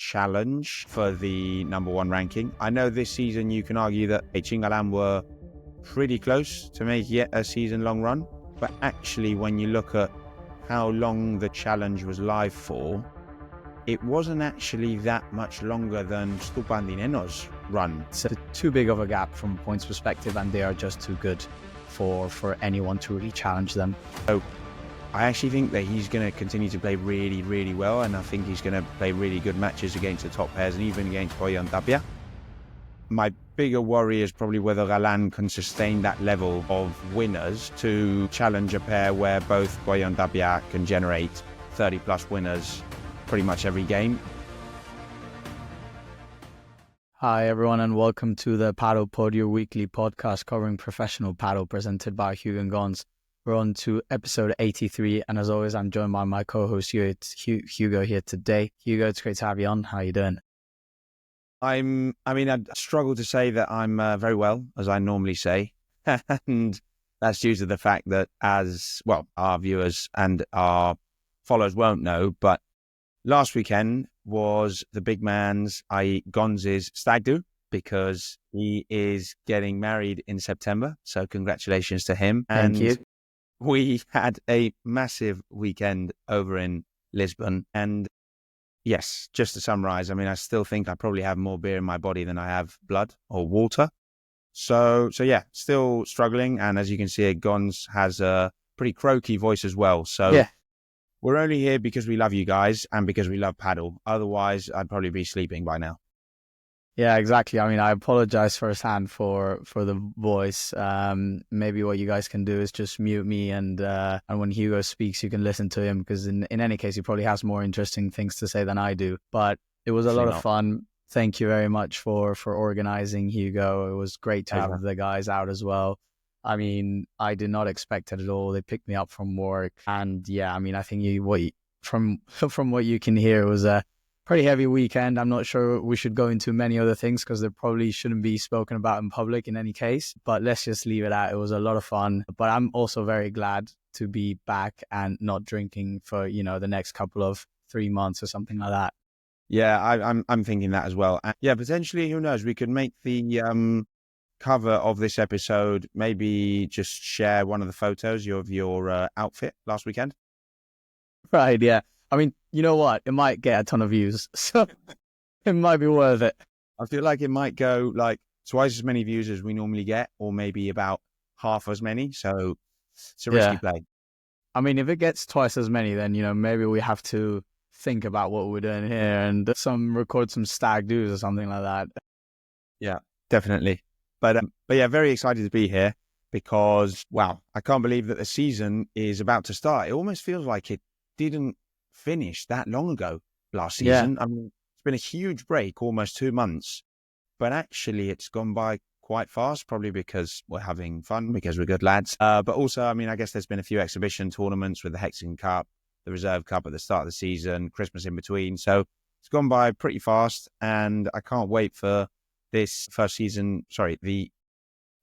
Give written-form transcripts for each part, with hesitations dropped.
challenge for the number one ranking. I know this season you can argue that Chingalan were pretty close to making it a season-long run, but actually when you look at how long the challenge was live for, it wasn't actually that much longer than Stupandineno's run. It's too big of a gap from a points perspective, and they are just too good for anyone to really challenge them. So I actually think that he's going to continue to play really, really well, and I think he's going to play really good matches against the top pairs and even against Boyan Tapia. My bigger worry is probably whether Galan can sustain that level of winners to challenge a pair where both Boyan Tapia can generate 30 plus winners pretty much every game. Hi everyone, and welcome to the Padel Pod, your weekly podcast covering professional padel, presented by Hugo and Gons. We're on to episode 83, and as always, I'm joined by my co-host Hugo here today. Hugo, it's great to have you on. How are you doing? I struggle to say that I'm very well, as I normally say, and that's due to the fact that, as well, our viewers and our followers won't know, but last weekend was the big man's, i.e. Gonz's stag do, because he is getting married in September. So congratulations to him. Thank you. We had a massive weekend over in Lisbon. And yes, just to summarize, I still think I probably have more beer in my body than I have blood or water. So yeah, still struggling. And as you can see, Gonz has a pretty croaky voice as well. So yeah. We're only here because we love you guys and because we love paddle. Otherwise, I'd probably be sleeping by now. Yeah, exactly. I apologize firsthand for the voice. Maybe what you guys can do is just mute me, and when Hugo speaks, you can listen to him, because in any case, he probably has more interesting things to say than I do. But it was a lot of fun. Thank you very much for organizing, Hugo. It was great to have the guys out as well. I did not expect it at all. They picked me up from work, and yeah, I think from what you can hear, it was a pretty heavy weekend. I'm not sure we should go into many other things because they probably shouldn't be spoken about in public in any case, but let's just leave it at it was a lot of fun. But I'm also very glad to be back and not drinking for, the next couple of 3 months or something like that. Yeah, I'm thinking that as well. And yeah, potentially, who knows, we could make the cover of this episode, maybe just share one of the photos of your outfit last weekend. Right, yeah. You know what? It might get a ton of views, so it might be worth it. I feel like it might go like twice as many views as we normally get, or maybe about half as many. So it's a risky play. If it gets twice as many, then, maybe we have to think about what we're doing here and record some stag do's or something like that. Yeah, definitely. But yeah, very excited to be here because, wow, I can't believe that the season is about to start. It almost feels like it didn't finish that long ago last season. Yeah. It's been a huge break, almost 2 months, but actually it's gone by quite fast, probably because we're having fun, because we're good lads. But also, I guess there's been a few exhibition tournaments with the Hexagon Cup, the Reserve Cup at the start of the season, Christmas in between. So it's gone by pretty fast, and I can't wait for this the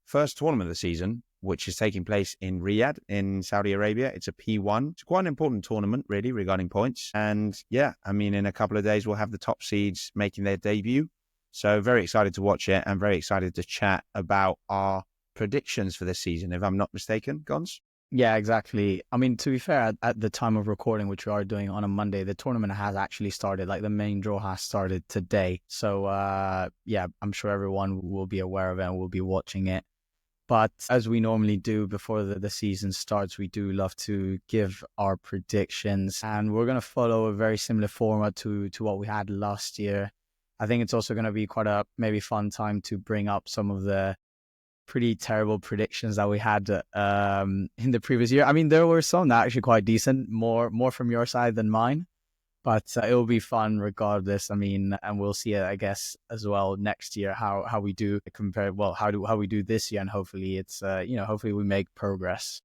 first tournament of the season, which is taking place in Riyadh in Saudi Arabia. It's a P1. It's quite an important tournament, really, regarding points. And yeah, in a couple of days, we'll have the top seeds making their debut. So very excited to watch it and very excited to chat about our predictions for this season, if I'm not mistaken, Gons? Yeah, exactly. To be fair, at the time of recording, which we are doing on a Monday, the tournament has actually started. Like, the main draw has started today. So yeah, I'm sure everyone will be aware of it and will be watching it. But as we normally do before the season starts, we do love to give our predictions. And we're going to follow a very similar format to what we had last year. I think it's also going to be quite a maybe fun time to bring up some of the pretty terrible predictions that we had in the previous year. There were some that actually quite decent, more from your side than mine. But it will be fun regardless. And we'll see, I guess, as well next year how we do compare. Well, how we do this year, and hopefully it's hopefully we make progress.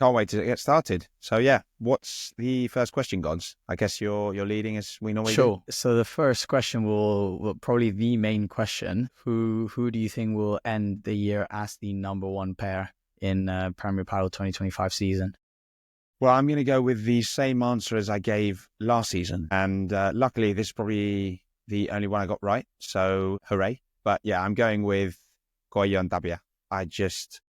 Can't wait to get started. So yeah, what's the first question, Gons? I guess you're leading as we normally do. Sure. So the first question will probably the main question. Who do you think will end the year as the number one pair in Premier Padel 2025 season? Well, I'm going to go with the same answer as I gave last season. And luckily, this is probably the only one I got right. So hooray. But yeah, I'm going with Goya and Dabia. I just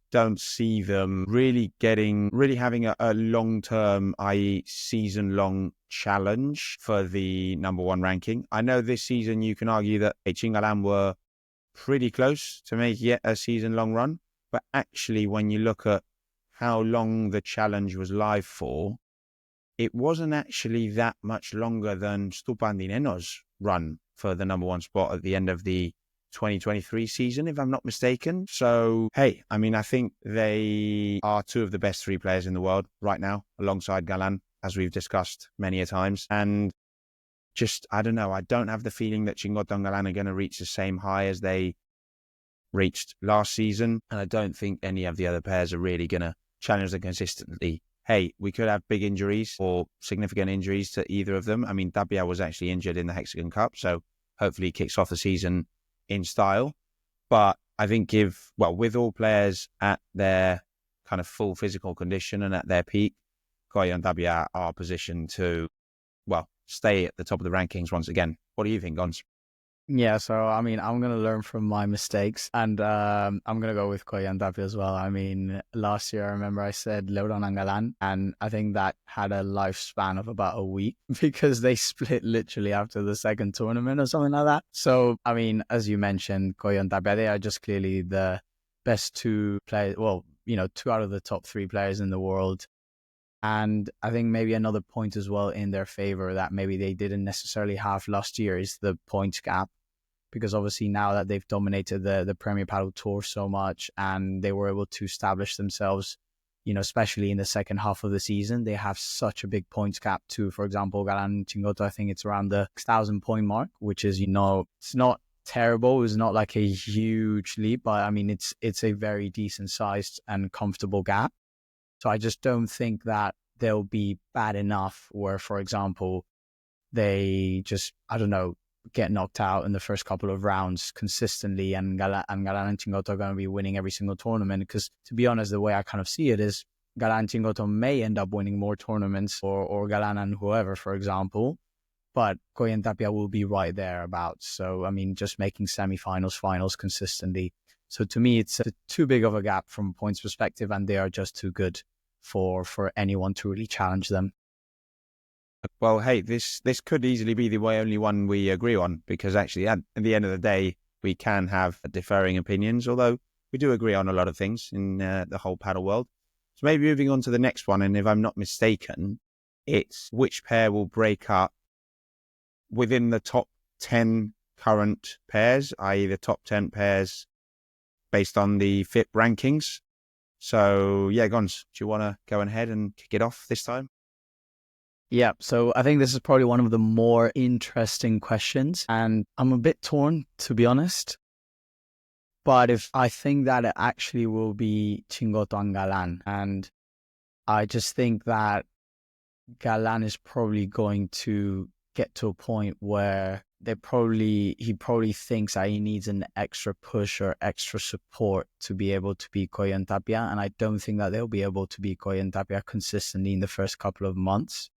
don't see them really having a long-term, i.e. season-long challenge for the number one ranking. I know this season you can argue that Chingalan were pretty close to making it a season-long run. But actually, when you look at how long the challenge was live for, it wasn't actually that much longer than Stupandineno's run for the number one spot at the end of the 2023 season, if I'm not mistaken. So, hey, I mean, I think they are two of the best three players in the world right now, alongside Galan, as we've discussed many a times. And just, I don't know, I don't have the feeling that Chingoto and Galan are going to reach the same high as they reached last season. And I don't think any of the other pairs are really going to challenge them consistently. Hey, we could have big injuries or significant injuries to either of them. I mean, Dabia was actually injured in the Hexagon Cup, so hopefully he kicks off the season in style. But I think with all players at their kind of full physical condition and at their peak, Goya and Dabia are positioned to, stay at the top of the rankings once again. What do you think, Gons? Yeah, so I mean, I'm gonna learn from my mistakes, and I'm gonna go with Koyan Tapi as well. I mean, last year I remember I said Lebron and Galan, and I think that had a lifespan of about a week because they split literally after the second tournament or something like that. So I mean, as you mentioned, Koyan Tapi, they are just clearly the best two players. Well, two out of the top three players in the world. And I think maybe another point as well in their favor that maybe they didn't necessarily have last year is the points gap. Because obviously now that they've dominated the Premier Padel Tour so much and they were able to establish themselves, especially in the second half of the season, they have such a big points gap to, for example, Galan Chingoto, I think it's around the 6,000 point mark, which is, it's not terrible. It's not like a huge leap, but I mean, it's a very decent sized and comfortable gap. So I just don't think that they'll be bad enough where, for example, they just, I don't know, get knocked out in the first couple of rounds consistently and Galan and Chingoto are going to be winning every single tournament. Because to be honest, the way I kind of see it is Galan and Chingoto may end up winning more tournaments or Galan and whoever, for example, but Koy and Tapia will be right there about. So, I mean, just making semifinals, finals consistently. So to me, it's too big of a gap from a points perspective, and they are just too good for anyone to really challenge them. Well, hey, this could easily be the only one we agree on, because actually at the end of the day, we can have differing opinions, although we do agree on a lot of things in the whole paddle world. So maybe moving on to the next one, and if I'm not mistaken, it's which pair will break up within the top 10 current pairs, i.e. the top 10 pairs based on the FIP rankings. So yeah, Gons, do you want to go ahead and kick it off this time? Yeah, so I think this is probably one of the more interesting questions, and I'm a bit torn, to be honest. But if I think that it actually will be Chingoto and Galan, and I just think that Galan is probably going to get to a point where he probably thinks that he needs an extra push or extra support to be able to beat Koy and Tapia, and I don't think that they'll be able to beat Koy and Tapia consistently in the first couple of months.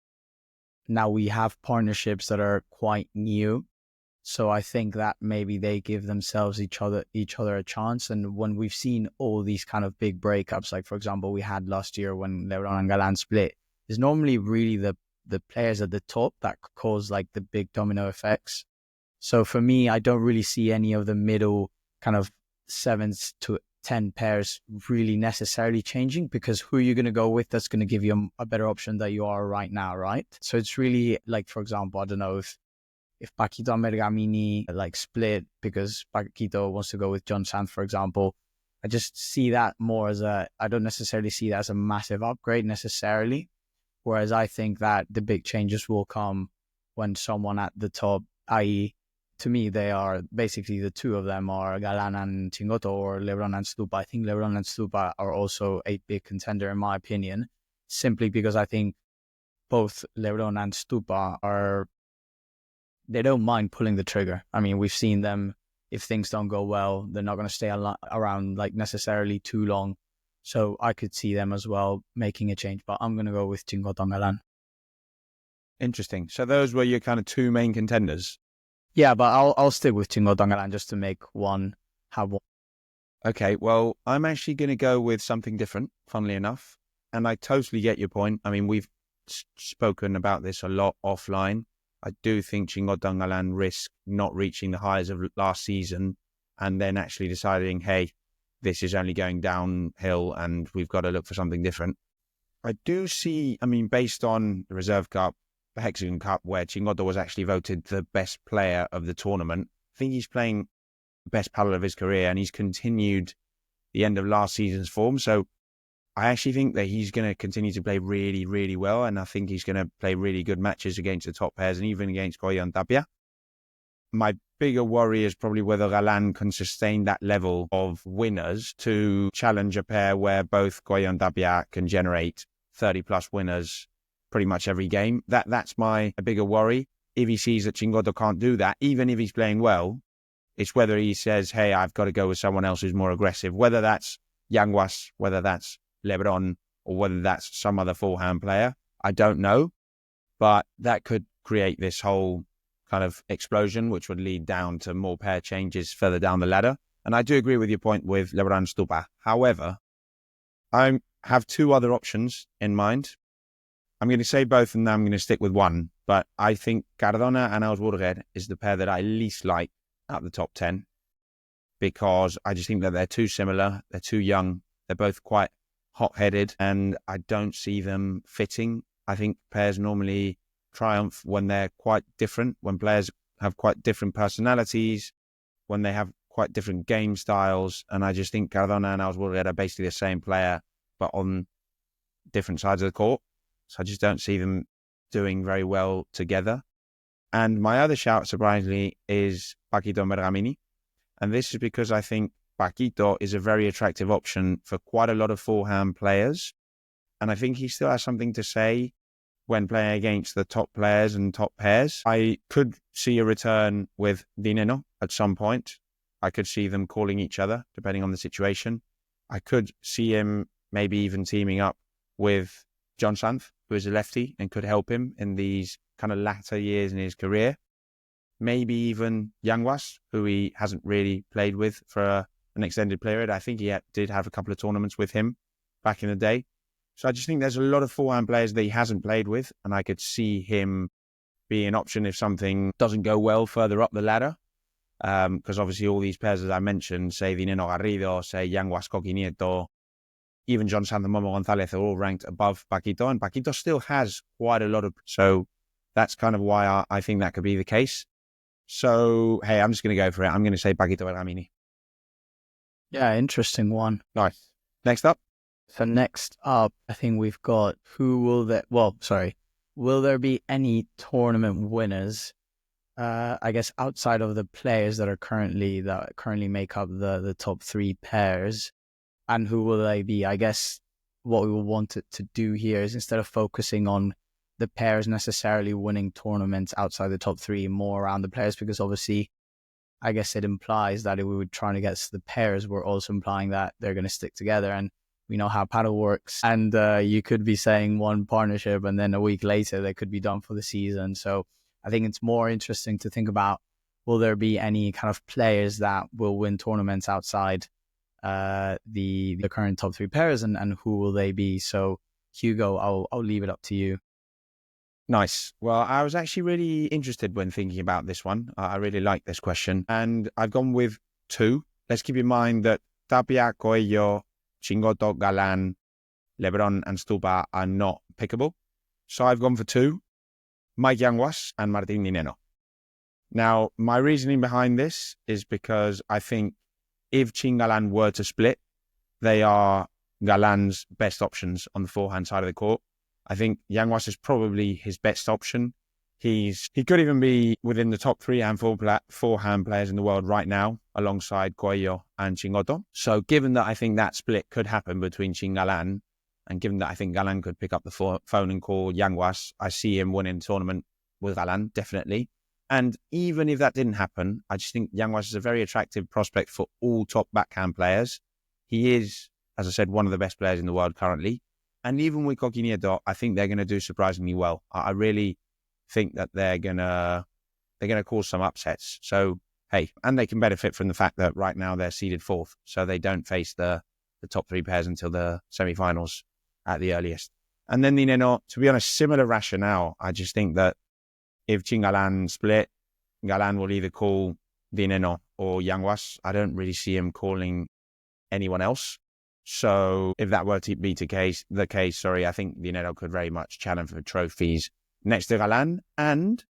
Now we have partnerships that are quite new, so I think that maybe they give themselves each other a chance. And when we've seen all these kind of big breakups, like for example we had last year when Lebron and Galan split, it's normally really the players at the top that cause like the big domino effects. So for me, I don't really see any of the middle kind of 7 to 10 pairs really necessarily changing, because who are you going to go with that's going to give you a better option that you are right now, right? So it's really like, for example, I don't know if Paquito and Bergamini like split because Paquito wants to go with John Sand, for example. I just see that more as I don't necessarily see that as a massive upgrade necessarily. Whereas I think that the big changes will come when someone at the top, i.e., to me, they are basically the two of them are Galan and Chingoto or Lebron and Stupa. I think Lebron and Stupa are also a big contender in my opinion, simply because I think both Lebron and Stupa they don't mind pulling the trigger. I mean, we've seen them, if things don't go well, they're not going to stay around like necessarily too long. So I could see them as well making a change, but I'm going to go with Chingo Tongalan. Interesting. So those were your kind of two main contenders. Yeah, but I'll stick with Chingo Tongalan just to make one have one. Okay, well, I'm actually going to go with something different, funnily enough. And I totally get your point. I mean, we've spoken about this a lot offline. I do think Chingo Tongalan risked not reaching the highs of last season and then actually deciding, hey, this is only going downhill and we've got to look for something different. I do see, I mean, based on the Reserve Cup, the Hexagon Cup, where Chingoto was actually voted the best player of the tournament, I think he's playing the best paddle of his career and he's continued the end of last season's form. So I actually think that he's going to continue to play really, really well. And I think he's going to play really good matches against the top pairs and even against Coello and Tapia. My bigger worry is probably whether Galan can sustain that level of winners to challenge a pair where both Coello and Tapia can generate 30 plus winners pretty much every game. That's my bigger worry. If he sees that Chingoto can't do that, even if he's playing well, it's whether he says, hey, I've got to go with someone else who's more aggressive, whether that's Yanguas, whether that's Lebron, or whether that's some other forehand player. I don't know, but that could create this whole kind of explosion, which would lead down to more pair changes further down the ladder. And I do agree with your point with Lebron Stupa. However, I have two other options in mind. I'm going to say both and I'm going to stick with one, but I think Cardona and Elsborger is the pair that I least like at the top 10 because I just think that they're too similar, they're too young, they're both quite hot-headed, and I don't see them fitting. I think pairs normally triumph when they're quite different, when players have quite different personalities, when they have quite different game styles, and I just think Cardona and Elsborger are basically the same player, but on different sides of the court. So I just don't see them doing very well together. And my other shout, surprisingly, is Paquito Bergamini. And this is because I think Paquito is a very attractive option for quite a lot of forehand players. And I think he still has something to say when playing against the top players and top pairs. I could see a return with Dineno at some point. I could see them calling each other, depending on the situation. I could see him maybe even teaming up with John Santh, who is a lefty and could help him in these kind of latter years in his career. Maybe even Yanguas, who he hasn't really played with for an extended period. I think he did have a couple of tournaments with him back in the day. So I just think there's a lot of forehand players that he hasn't played with, and I could see him be an option if something doesn't go well further up the ladder. Because obviously all these pairs, as I mentioned, say Dineno Garrido, say Yanguas Coqui Nieto, even John Sanz and Momo Gonzalez are all ranked above Paquito, and Paquito still has quite a lot of... So that's kind of why I think that could be the case. So, hey, I'm just going to go for it. I'm going to say Paquito Bergamini. Yeah, interesting one. Nice. Next up? So next up, I think we've got will there be any tournament winners, I guess, outside of the players that currently make up the top three pairs? And who will they be? I guess what we will want it to do here is, instead of focusing on the pairs necessarily winning tournaments outside the top three, more around the players, because obviously I guess it implies that if we were trying to get to the pairs, we're also implying that they're going to stick together. And we know how paddle works. And you could be saying one partnership and then a week later they could be done for the season. So I think it's more interesting to think about, will there be any kind of players that will win tournaments outside the current top three pairs, and who will they be? So Hugo, I'll leave it up to you. Nice. Well, I was actually really interested when thinking about this one. I really like this question, and I've gone with two. Let's keep in mind that Tapia, Coello, Chingoto, Galan, Lebron, and Stupa are not pickable. So I've gone for two: Mike Yanguas and Martin Dineno. Now, my reasoning behind this is because I think if Chin Galan were to split, they are Galan's best options on the forehand side of the court. I think Yanguas is probably his best option. He could even be within the top three and forehand players in the world right now, alongside Coello and Chingoto. So given that I think that split could happen between Chin Galan, and given that I think Galan could pick up the phone and call Yanguas, I see him winning the tournament with Galan, definitely. And even if that didn't happen, I just think Yanguas is a very attractive prospect for all top backhand players. He is as I said, one of the best players in the world currently. And even with Coqui Nieto, I think they're going to do surprisingly well. I really think that they're going to cause some upsets. So, hey, and they can benefit from the fact that right now they're seeded fourth. So they don't face the top three pairs until the semi-finals at the earliest. And then Dineno, to be honest, similar rationale. I just think that if Chingalan split, Galan will either call Dineno or Yanguas. I don't really see him calling anyone else. So if that were to be the case, I think Dineno could very much challenge for trophies next to Galan. And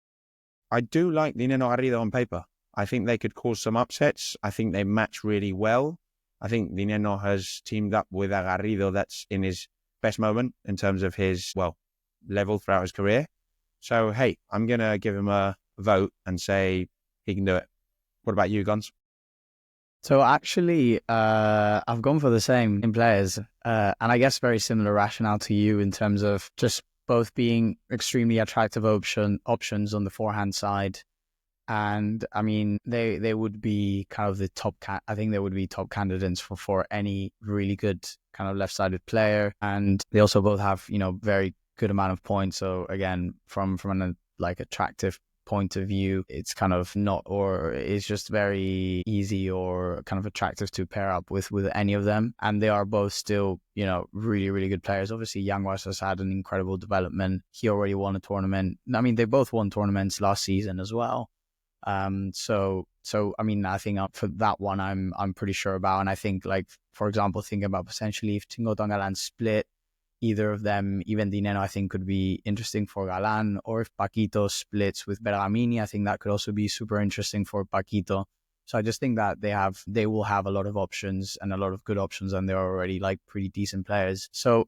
I do like Dineno Garrido on paper. I think they could cause some upsets. I think they match really well. I think Dineno has teamed up with a Garrido that's in his best moment in terms of his, level throughout his career. So, hey, I'm going to give him a vote and say he can do it. What about you, Gons? So actually, I've gone for the same in players, and I guess very similar rationale to you in terms of just both being extremely attractive options on the forehand side. And I mean, they would be kind of the top. I think they would be top candidates for any really good kind of left-sided player. And they also both have very good amount of points. So again, from an attractive point of view, it's kind of not, or it's just very easy or kind of attractive to pair up with any of them. And they are both still really, really good players. Obviously, Yanguas has had an incredible development. He already won a tournament. I mean, they both won tournaments last season as well. So I mean, I think for that one, I'm pretty sure about. And I think, for example, thinking about potentially if Chingoto and Galan split, either of them, even Dineno, I think could be interesting for Galan. Or if Paquito splits with Bergamini, I think that could also be super interesting for Paquito. So I just think that they will have a lot of options and a lot of good options, and they're already pretty decent players. So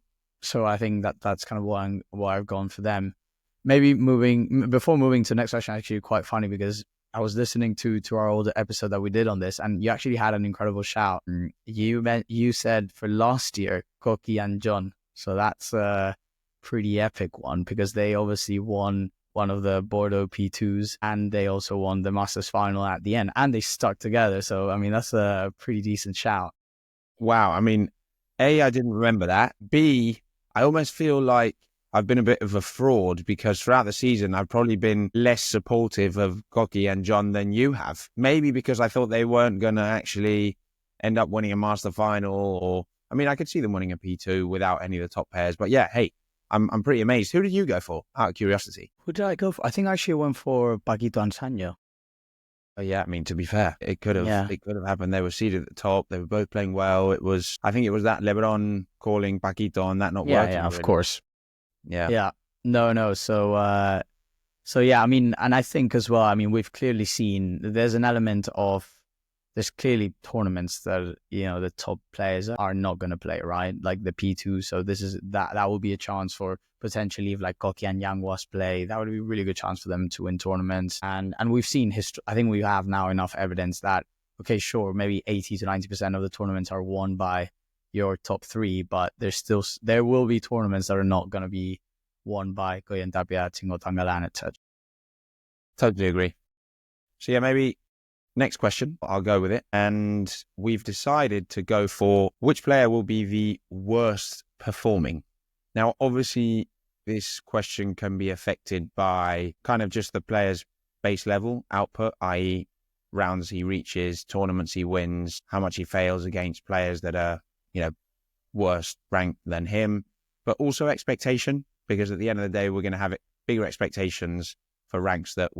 I think that's kind of why I've gone for them. Maybe before moving to the next question, actually quite funny because I was listening to our older episode that we did on this, and you actually had an incredible shout. You said for last year, Coqui and John. So that's a pretty epic one because they obviously won one of the Bordeaux P2s and they also won the Masters final at the end and they stuck together. So, I mean, that's a pretty decent shout. Wow. I mean, A, I didn't remember that. B, I almost feel like I've been a bit of a fraud because throughout the season, I've probably been less supportive of Coqui and John than you have. Maybe because I thought they weren't going to actually end up winning a Master final or, I mean, I could see them winning a P2 without any of the top pairs. But yeah, hey, I'm pretty amazed. Who did you go for, out of curiosity? Who did I go for? I think I actually went for Paquito and Sanyo. Yeah, I mean, to be fair, it could have happened. They were seated at the top. They were both playing well. I think it was that LeBron calling Paquito and that not working. Yeah, of course. Yeah. Yeah. No. So yeah, I mean, and I think as well, I mean, we've clearly seen there's an element of there's clearly tournaments that the top players are not going to play, right? Like the P2. So that will be a chance for potentially if Coqui and Yanguas play, that would be a really good chance for them to win tournaments. And we've seen history. I think we have now enough evidence that okay, sure, maybe 80 to 90% of the tournaments are won by your top three, but there will be tournaments that are not going to be won by Goyen Tapia, Chingoto, Galan, etc. Totally agree. So yeah, maybe next question, I'll go with it. And we've decided to go for which player will be the worst performing. Now, obviously, this question can be affected by kind of just the player's base level output, i.e. rounds he reaches, tournaments he wins, how much he fails against players that are, worse ranked than him, but also expectation, because at the end of the day, we're going to have bigger expectations for ranks that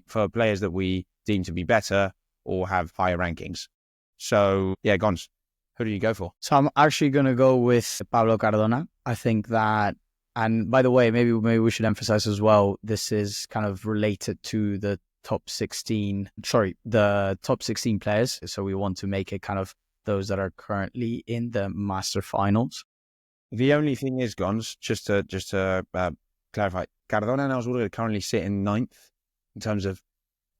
for players that we deem to be better or have higher rankings. So yeah, Gons, who do you go for? So I'm actually going to go with Pablo Cardona. I think that, and by the way, maybe we should emphasize as well, this is kind of related to the top 16 players. So we want to make it kind of those that are currently in the Master Finals. The only thing is, Gons, just to clarify, Cardona and Oswaldo currently sit in 9th in terms of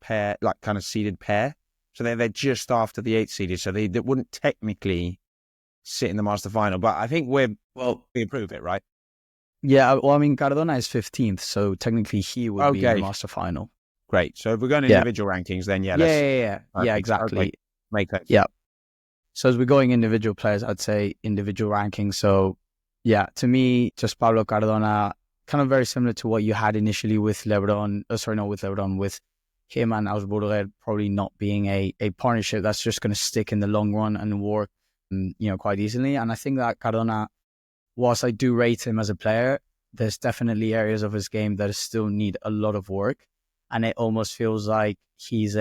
pair, kind of seeded pair. So they're just after the 8th seeded. So they wouldn't technically sit in the Master Final. But I think we improve it, right? Yeah, well, I mean, Cardona is 15th. So technically he would be in the Master Final. Great. So if we're going to individual rankings, then Yeah, exactly. Make sense. Yeah. So as we're going individual players, I'd say individual rankings. So yeah, to me, just Pablo Cardona, kind of very similar to what you had initially with LeBron. Sorry, not with LeBron, with him and Ausburger probably not being a partnership that's just going to stick in the long run and work, quite easily. And I think that Cardona, whilst I do rate him as a player, there's definitely areas of his game that still need a lot of work. And it almost feels like he's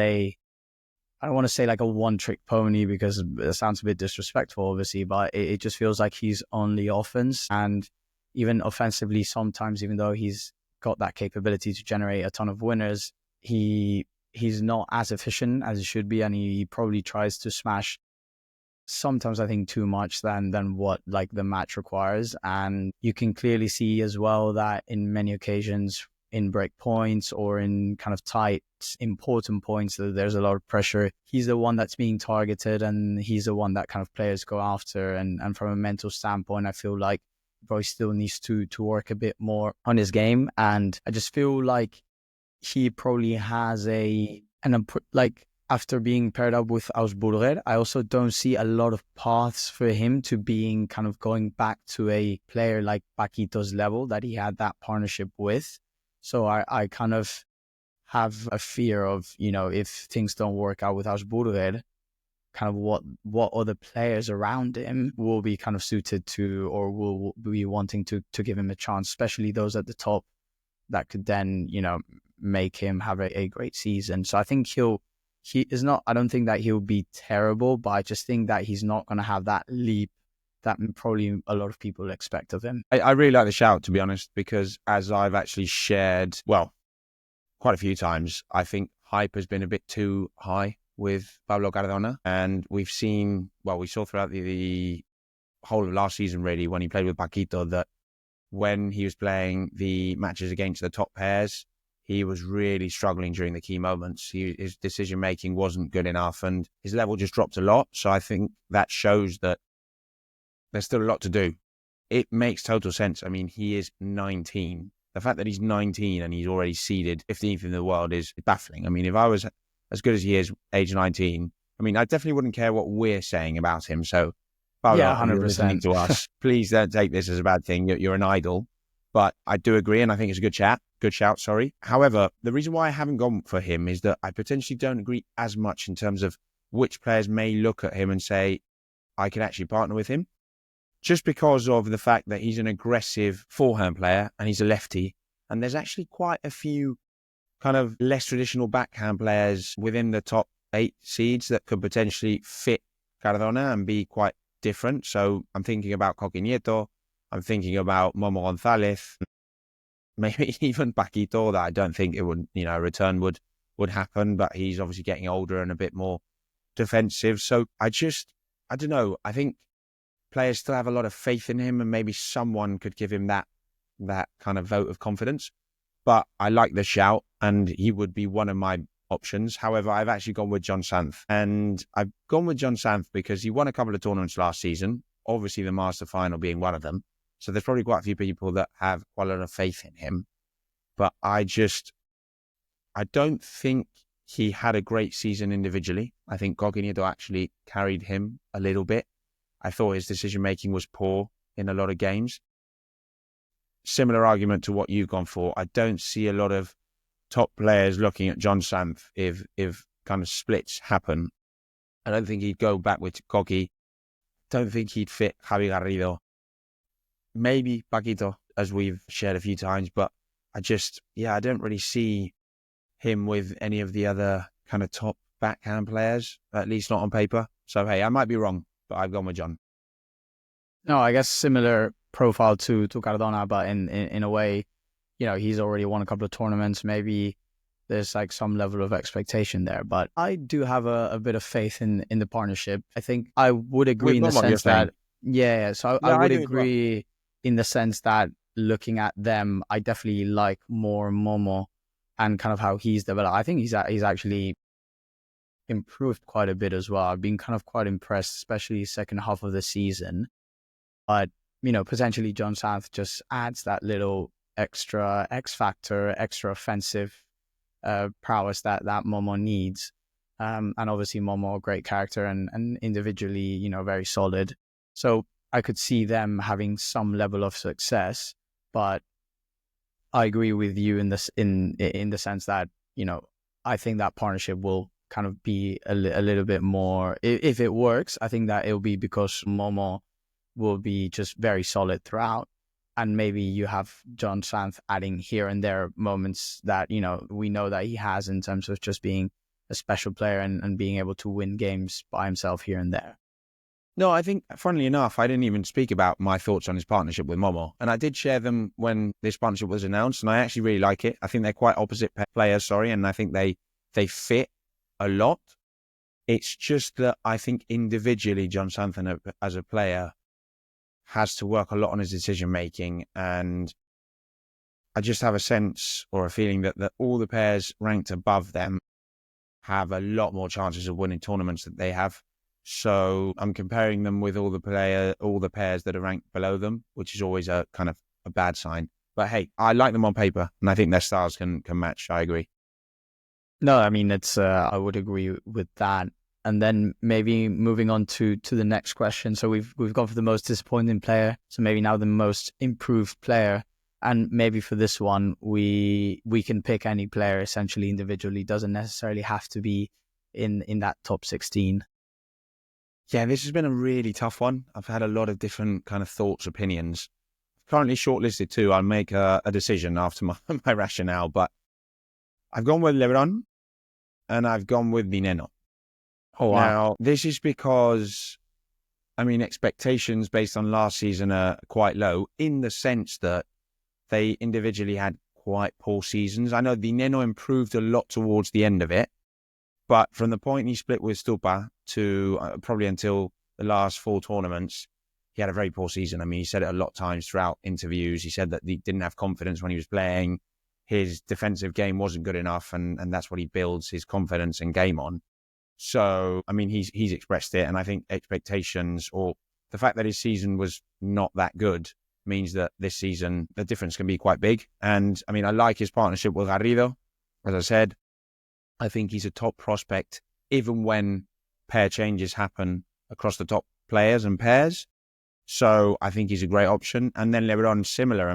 I don't want to say like a one-trick pony because it sounds a bit disrespectful, obviously, but it just feels like he's on the offense. And even offensively, sometimes, even though he's got that capability to generate a ton of winners, he's not as efficient as he should be. And he probably tries to smash sometimes, I think, too much than what like the match requires. And you can clearly see as well that in many occasions in break points or in kind of tight, important points, that there's a lot of pressure. He's the one that's being targeted and he's the one that kind of players go after. And from a mental standpoint, I feel like he probably still needs to work a bit more on his game. And I just feel like he probably has after being paired up with Ausburger, I also don't see a lot of paths for him to being kind of going back to a player like Paquito's level that he had that partnership with. So I kind of have a fear of, if things don't work out with Ausburger, kind of what other players around him will be kind of suited to or will be wanting to give him a chance, especially those at the top that could then, make him have a great season. So I think I don't think that he'll be terrible, but I just think that he's not going to have that leap that probably a lot of people expect of him. I really like the shout, to be honest, because as I've actually shared, well, quite a few times, I think hype has been a bit too high with Pablo Cardona. And we saw throughout the whole of last season, really, when he played with Paquito, that when he was playing the matches against the top pairs, he was really struggling during the key moments. His decision-making wasn't good enough and his level just dropped a lot. So I think that shows that there's still a lot to do. It makes total sense. I mean, he is 19. The fact that he's 19 and he's already seeded 15th in the world is baffling. I mean, if I was as good as he is, age 19, I mean, I definitely wouldn't care what we're saying about him. So, Pablo, Yeah, if you're listening 100%. to us, please don't take this as a bad thing. You're an idol. But I do agree, and I think it's a good shout, sorry. However, the reason why I haven't gone for him is that I potentially don't agree as much in terms of which players may look at him and say, I can actually partner with him. Just because of the fact that he's an aggressive forehand player and he's a lefty. And there's actually quite a few kind of less traditional backhand players within the top 8 seeds that could potentially fit Cardona and be quite different. So I'm thinking about Coqui Nieto. I'm thinking about Momo Gonzalez, maybe even Paquito, that I don't think it would, a return would happen, but he's obviously getting older and a bit more defensive. So I don't know. I think players still have a lot of faith in him and maybe someone could give him that kind of vote of confidence. But I like the shout and he would be one of my options. However, I've actually gone with John Santh, and I've gone with John Santh because he won a couple of tournaments last season, obviously the Master Final being one of them. So there's probably quite a few people that have quite a lot of faith in him. But I don't think he had a great season individually. I think Coquinito actually carried him a little bit. I thought his decision-making was poor in a lot of games. Similar argument to what you've gone for. I don't see a lot of top players looking at John Santh if kind of splits happen. I don't think he'd go back with Coqui. Don't think he'd fit Javi Garrido. Maybe Paquito, as we've shared a few times, but I don't really see him with any of the other kind of top backhand players, at least not on paper. So, hey, I might be wrong, but I've gone with John. No, I guess similar profile to Cardona, but in a way, he's already won a couple of tournaments. Maybe there's like some level of expectation there, but I do have a bit of faith in the partnership. I think I would agree in the sense that, so I would agree in the sense that looking at them, I definitely like more Momo and kind of how he's developed. I think he's actually improved quite a bit as well. I've been kind of quite impressed, especially second half of the season. But, potentially John Santh just adds that little extra X factor, extra offensive prowess that Momo needs. And obviously Momo, a great character and individually, very solid. So I could see them having some level of success, but I agree with you in this in the sense that, I think that partnership will kind of be a little bit more, if it works, I think that it'll be because Momo will be just very solid throughout. And maybe you have John Santh adding here and there moments that, we know that he has in terms of just being a special player and being able to win games by himself here and there. No, I think, funnily enough, I didn't even speak about my thoughts on his partnership with Momo. And I did share them when this partnership was announced, and I actually really like it. I think they're quite opposite players, and I think they fit a lot. It's just that I think individually, John Santhan, as a player, has to work a lot on his decision-making. And I just have a sense or a feeling that all the pairs ranked above them have a lot more chances of winning tournaments than they have. So I'm comparing them with all the pairs that are ranked below them, which is always a kind of a bad sign. But hey, I like them on paper, and I think their styles can match. I agree. No, I mean, it's I would agree with that. And then maybe moving on to the next question. So we've gone for the most disappointing player. So maybe now the most improved player. And maybe for this one, we can pick any player essentially individually. Doesn't necessarily have to be in that top 16. Yeah, this has been a really tough one. I've had a lot of different kind of thoughts, opinions. Currently shortlisted too. I'll make a decision after my rationale, but I've gone with LeBron and I've gone with Dineno. Oh, wow. Now, this is because, expectations based on last season are quite low in the sense that they individually had quite poor seasons. I know Dineno improved a lot towards the end of it, but from the point he split with Stupa to probably until the last 4 tournaments, he had a very poor season. He said it a lot of times throughout interviews. He said that he didn't have confidence when he was playing. His defensive game wasn't good enough, and that's what he builds his confidence and game on. So, he's expressed it, and I think expectations or the fact that his season was not that good means that this season, the difference can be quite big. And, I like his partnership with Garrido. As I said, I think he's a top prospect, even when pair changes happen across the top players and pairs. So I think he's a great option. And then LeBron, similar.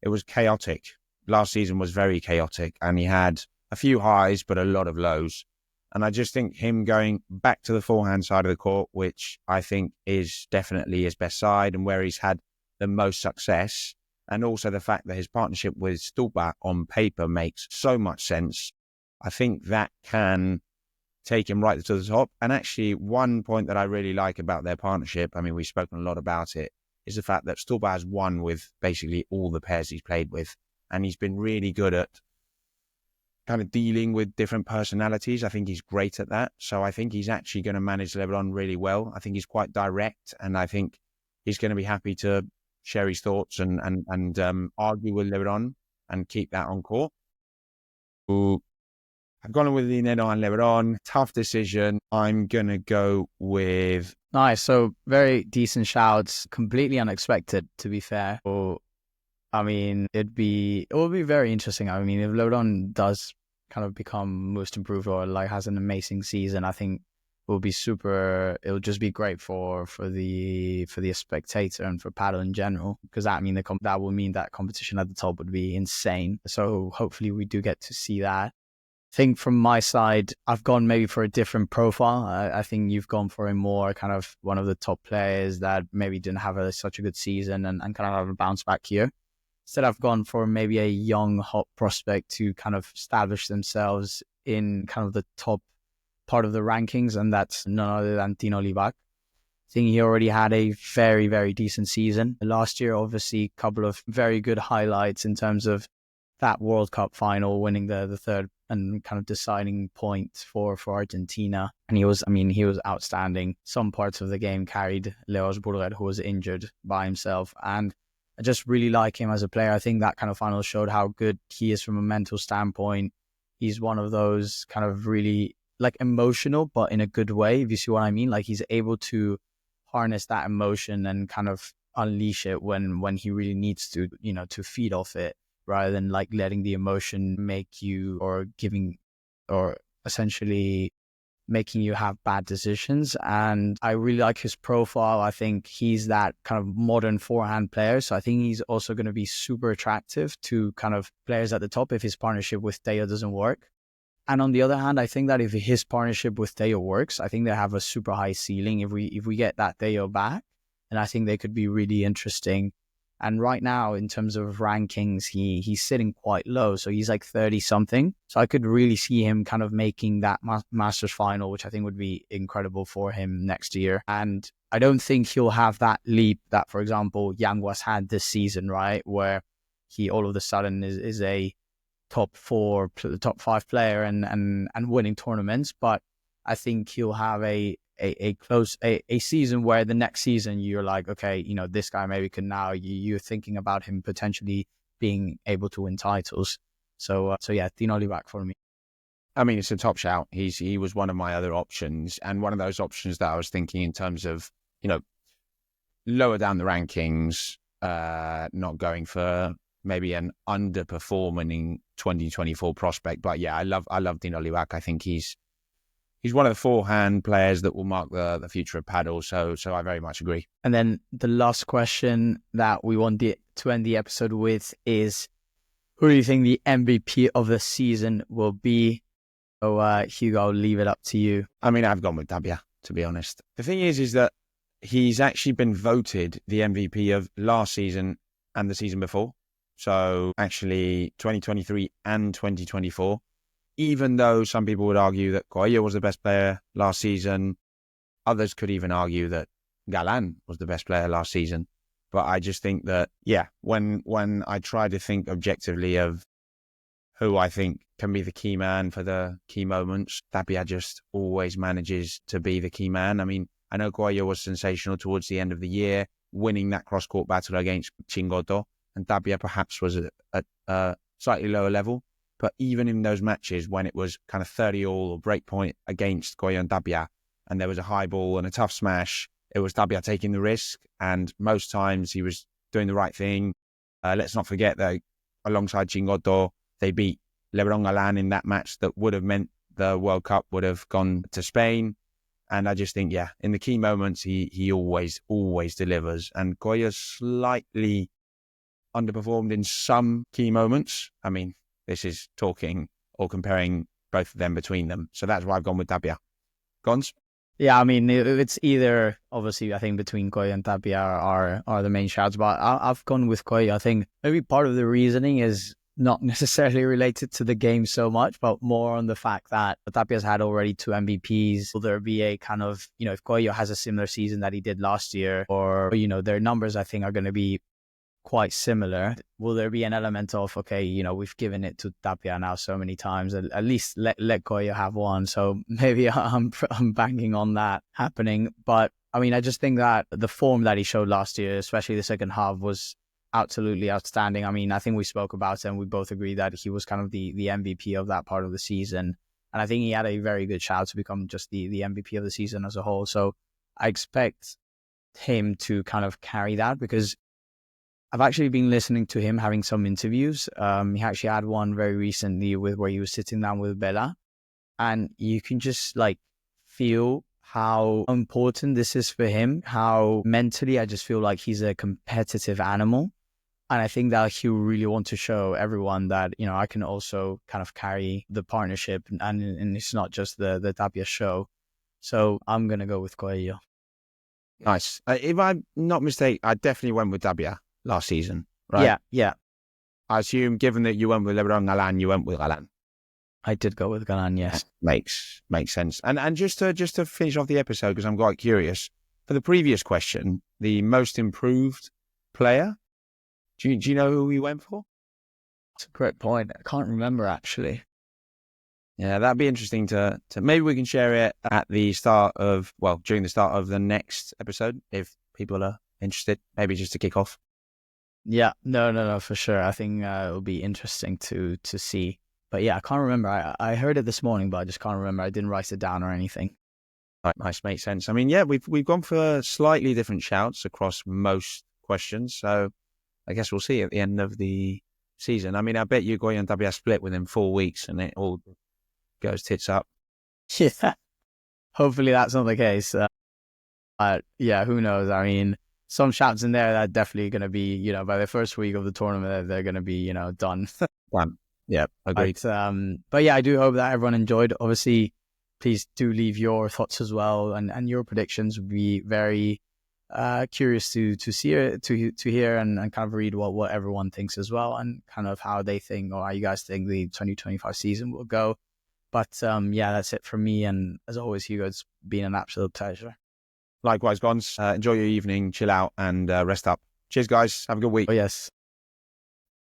It was chaotic. Last season was very chaotic, and he had a few highs, but a lot of lows. And I just think him going back to the forehand side of the court, which I think is definitely his best side and where he's had the most success, and also the fact that his partnership with Stupa on paper makes so much sense. I think that can take him right to the top. And actually, one point that I really like about their partnership, we've spoken a lot about it, is the fact that Stupa has won with basically all the pairs he's played with. And he's been really good at kind of dealing with different personalities. I think he's great at that. So I think he's actually going to manage LeBron really well. I think he's quite direct, and I think he's going to be happy to share his thoughts and argue with LeBron and keep that on court. Ooh. I've gone with Dineno and LeBron. Tough decision. I'm going to go with... Nice. So very decent shouts. Completely unexpected, to be fair. So, it will be very interesting. If LeBron does kind of become most improved or has an amazing season, I think it'll just be great for the spectator and for Padel in general, because that will mean that competition at the top would be insane. So hopefully we do get to see that. I think from my side, I've gone maybe for a different profile. I think you've gone for a more kind of one of the top players that maybe didn't have such a good season and kind of have a bounce back here. Instead, I've gone for maybe a young, hot prospect to kind of establish themselves in kind of the top part of the rankings, and that's none other than Tino Libac. I think he already had a very, very decent season. Last year, obviously, a couple of very good highlights in terms of that World Cup final, winning the third and kind of deciding point for Argentina. And he was outstanding. Some parts of the game carried Leos Burger, who was injured by himself. And I just really like him as a player. I think that kind of final showed how good he is from a mental standpoint. He's one of those kind of really emotional, but in a good way, if you see what I mean. He's able to harness that emotion and kind of unleash it when he really needs to, to feed off it, rather than letting the emotion make you or essentially making you have bad decisions. And I really like his profile. I think he's that kind of modern forehand player. So I think he's also going to be super attractive to kind of players at the top if his partnership with Teo doesn't work. And on the other hand, I think that if his partnership with Teo works, I think they have a super high ceiling. If we get that Teo back, and I think they could be really interesting. And right now, in terms of rankings, he's sitting quite low. So he's like 30 something. So I could really see him kind of making that Masters final, which I think would be incredible for him next year. And I don't think he'll have that leap that, for example, Yanguas had this season, right? Where he all of a sudden is a top 5 player and winning tournaments. But I think he'll have a season where the next season you're like, okay, this guy maybe can now, you're thinking about him potentially being able to win titles. So yeah, Dino Livac for me. I mean, it's a top shout. He was one of my other options, and one of those options that I was thinking in terms of, lower down the rankings, not going for maybe an underperforming 2024 prospect. But yeah, I love Dino Livac. I think he's one of the forehand players that will mark the future of paddle. So I very much agree. And then the last question that we want to end the episode with is, who do you think the MVP of the season will be? So Hugo, I'll leave it up to you. I mean, I've gone with Dabia, to be honest. The thing is that he's actually been voted the MVP of last season and the season before. So actually 2023 and 2024. Even though some people would argue that Coelho was the best player last season, others could even argue that Galan was the best player last season. But I just think that, yeah, when I try to think objectively of who I think can be the key man for the key moments, Tapia just always manages to be the key man. I mean, I know Coelho was sensational towards the end of the year, winning that cross-court battle against Chingoto, and Tapia perhaps was at a slightly lower level. But even in those matches when it was kind of 30-all or break point against Coelho and Tapia, and there was a high ball and a tough smash, it was Tapia taking the risk. And most times he was doing the right thing. Let's not forget that alongside Chingoto, they beat Lebron Galan in that match that would have meant the World Cup would have gone to Spain. And I just think, yeah, in the key moments, he always delivers. And Coelho slightly underperformed in some key moments. I mean, this is talking or comparing both of them between them. So that's why I've gone with Tapia. Gons? Yeah, I mean, it's either, obviously, I think between Coelho and Tapia are the main shouts, but I've gone with Coelho. I think maybe part of the reasoning is not necessarily related to the game so much, but more on the fact that Tapia's had already 2 MVPs. Will there be a kind of, if Coelho has a similar season that he did last year, or, their numbers, I think, are going to be quite similar. Will there be an element of, okay, we've given it to Tapia now so many times, at least let Coelho have one. So maybe I'm banking on that happening. But I mean, I just think that the form that he showed last year, especially the second half, was absolutely outstanding. I mean, I think we spoke about it and we both agree that he was kind of the MVP of that part of the season. And I think he had a very good shout to become just the MVP of the season as a whole. So I expect him to kind of carry that, because I've actually been listening to him having some interviews. He actually had one very recently where he was sitting down with Bella, and you can just feel how important this is for him, how mentally I just feel like he's a competitive animal. And I think that he really want to show everyone that, I can also kind of carry the partnership, and it's not just the Tapia show. So I'm going to go with Coelho. Nice. If I'm not mistaken, I definitely went with Tapia last season, right? Yeah. I assume, given that you went with Lebron Galan, you went with Galan. I did go with Galan, yes. Makes sense. And just to finish off the episode, because I'm quite curious, for the previous question, the most improved player, do you know who we went for? That's a great point. I can't remember, actually. Yeah, that'd be interesting to maybe we can share it at the start of, during the start of the next episode, if people are interested, maybe just to kick off. Yeah, no, for sure. I think it will be interesting to see. But yeah, I can't remember. I heard it this morning, but I just can't remember. I didn't write it down or anything. Nice, makes sense. I mean, yeah, we've gone for slightly different shouts across most questions, so I guess we'll see at the end of the season. I mean, I bet you Coelho and Tapia split within 4 weeks, and it all goes tits up. Yeah. hopefully that's not the case. But yeah, who knows? I mean, some chaps in there that are definitely going to be, by the first week of the tournament, they're going to be, done. One. Yeah, agreed. But yeah, I do hope that everyone enjoyed. Obviously, please do leave your thoughts as well, and your predictions. Would be very curious to see it, to hear and kind of read what everyone thinks as well, and kind of how they think or how you guys think the 2025 season will go. But yeah, that's it from me. And as always, Hugo, it's been an absolute pleasure. Likewise, Gons. Enjoy your evening, chill out, and rest up. Cheers, guys. Have a good week. Oh yes.